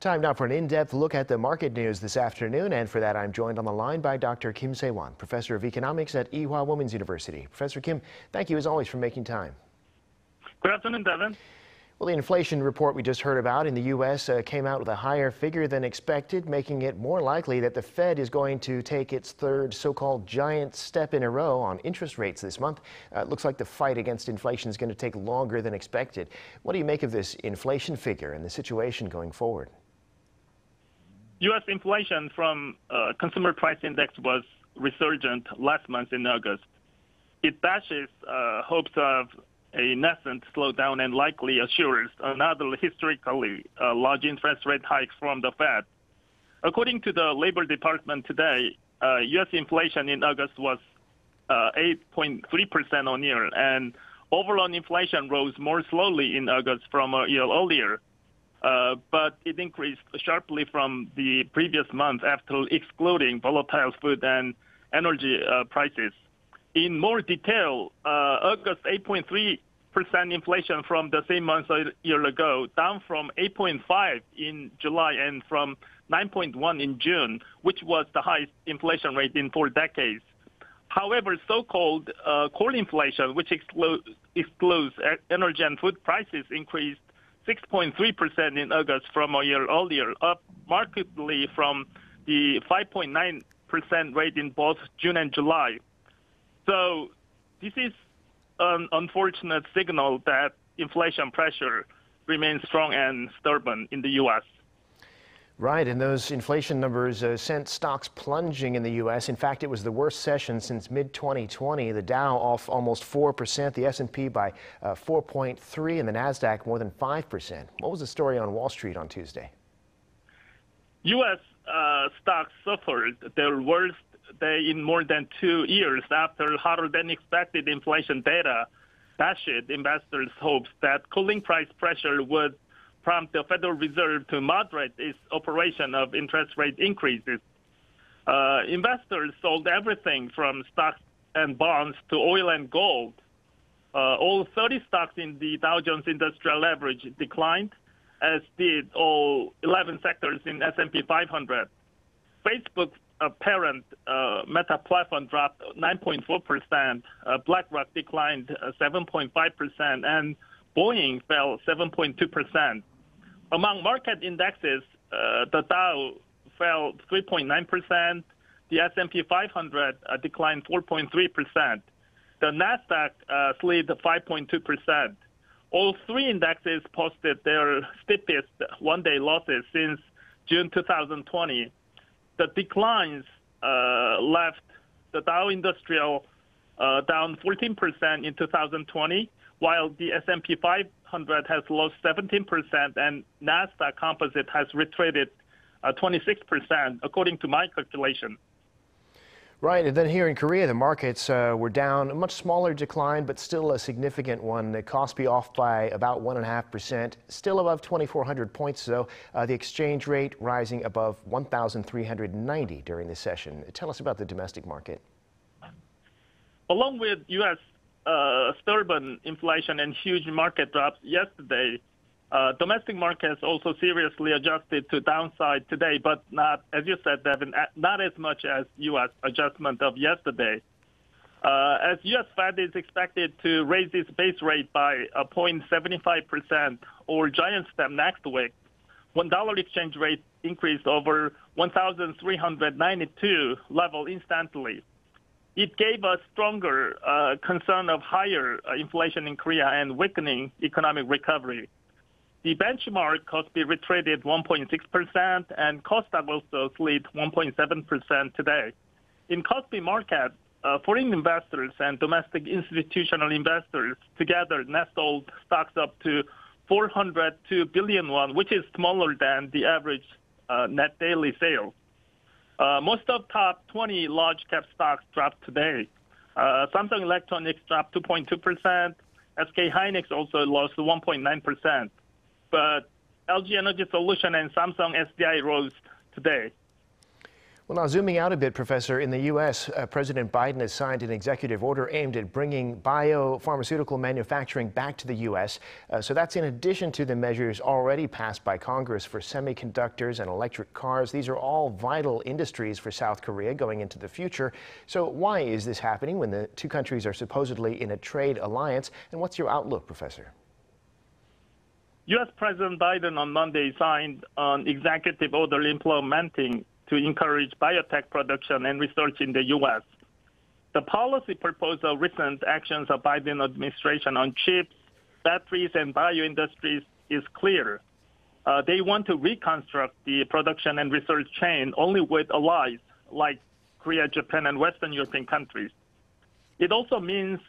Time now for an in-depth look at the market news this afternoon, and for that I'm joined on the line by Dr. Kim Sei-wan, Professor of Economics at Ewha Womans University. Professor Kim, thank you as always for making time. Good afternoon, Devin. Well, the inflation report we just heard about in the U.S. Came out with a higher figure than expected, making it more likely that the Fed is going to take its third so-called giant step in a row on interest rates this month. It looks like the fight against inflation is going to take longer than expected. What do you make of this inflation figure and the situation going forward? U.S. inflation from Consumer Price Index was resurgent last month in August. It dashes hopes of a nascent slowdown and likely assures another historically large interest rate hike from the Fed. According to the Labor Department today, U.S. inflation in August was 8.3% on year, and overall inflation rose more slowly in August from a year earlier. But it increased sharply from the previous month after excluding volatile food and energy prices. In more detail, August 8.3% inflation from the same month a year ago, down from 8.5 in July and from 9.1 in June, which was the highest inflation rate in 4 decades. However, so-called core inflation, which excludes energy and food prices, increased 6.3% in August from a year earlier, up markedly from the 5.9% rate in both June and July. So this is an unfortunate signal that inflation pressure remains strong and stubborn in the U.S. Right, and those inflation numbers sent stocks plunging in the U.S. In fact, it was the worst session since mid-2020. The Dow off almost 4%, the S&P by 4.3%, and the Nasdaq more than 5%. What was the story on Wall Street on Tuesday? U.S. Stocks suffered their worst day in more than 2 years after hotter-than-expected inflation data dashed investors' hopes that cooling price pressure would prompt the Federal Reserve to moderate its operation of interest rate increases. Investors sold everything from stocks and bonds to oil and gold. All 30 stocks in the Dow Jones Industrial Average declined, as did all 11 sectors in S&P 500. Facebook parent Meta platform dropped 9.4%, BlackRock declined 7.5%, and Boeing fell 7.2%. Among market indexes, the Dow fell 3.9%, the S&P 500 declined 4.3%, the Nasdaq slid 5.2%. All 3 indexes posted their steepest one-day losses since June 2020. The declines left the Dow Industrial down 14% in 2020, while the S&P 500 has lost 17% and Nasdaq Composite has retreated 26%, according to my calculation. Right, and then here in Korea, the markets were down, a much smaller decline, but still a significant one. The Kospi off by about 1.5%, still above 2,400 points, though. The exchange rate rising above 1,390 during this session. Tell us about the domestic market. Along with U.S. Stubborn inflation and huge market drops yesterday, domestic markets also seriously adjusted to downside today, but not, as you said, Devin, not as much as U.S. adjustment of yesterday. As U.S. Fed is expected to raise its base rate by 0.75% or giant step next week, $1 exchange rate increased over 1,392 level instantly. It gave us stronger concern of higher inflation in Korea and weakening economic recovery. The benchmark Kospi retreated 1.6%, and Kosdaq also slid 1.7% today. In Kospi market, foreign investors and domestic institutional investors together net sold stocks up to 402 billion won, which is smaller than the average net daily sales. Most of top 20 large cap stocks dropped today. Samsung Electronics dropped 2.2%. SK Hynix also lost 1.9%. But LG Energy Solution and Samsung SDI rose today. Well, now zooming out a bit, Professor, in the U.S., President Biden has signed an executive order aimed at bringing biopharmaceutical manufacturing back to the U.S. So that's in addition to the measures already passed by Congress for semiconductors and electric cars. These are all vital industries for South Korea going into the future. So why is this happening when the two countries are supposedly in a trade alliance? And what's your outlook, Professor? U.S. President Biden on Monday signed an executive order implementing to encourage biotech production and research in the U.S. The policy proposal recent actions of Biden administration on chips, batteries, and bioindustries is clear. They want to reconstruct the production and research chain only with allies like Korea, Japan, and Western European countries. It also means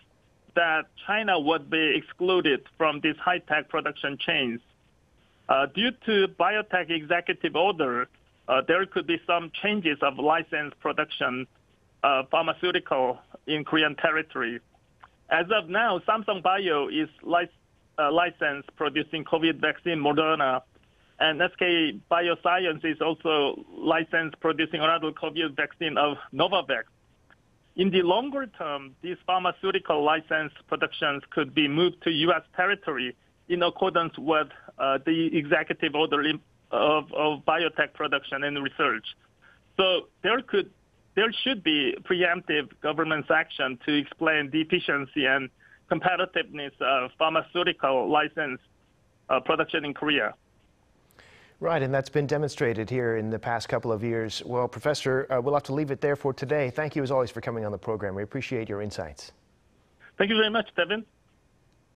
that China would be excluded from these high-tech production chains. Due to biotech executive order, there could be some changes of licensed production of pharmaceutical in Korean territory. As of now, Samsung Bio is licensed producing COVID vaccine Moderna, and SK Bioscience is also licensed producing another COVID vaccine of Novavax. In the longer term, these pharmaceutical licensed productions could be moved to U.S. territory in accordance with the executive order of biotech production and research. So there should be preemptive government action to explain the efficiency and competitiveness of pharmaceutical licensed production in Korea. Right, and that's been demonstrated here in the past couple of years. Well, Professor, we'll have to leave it there for today. Thank you as always for coming on the program. We appreciate your insights. Thank you very much, Devin.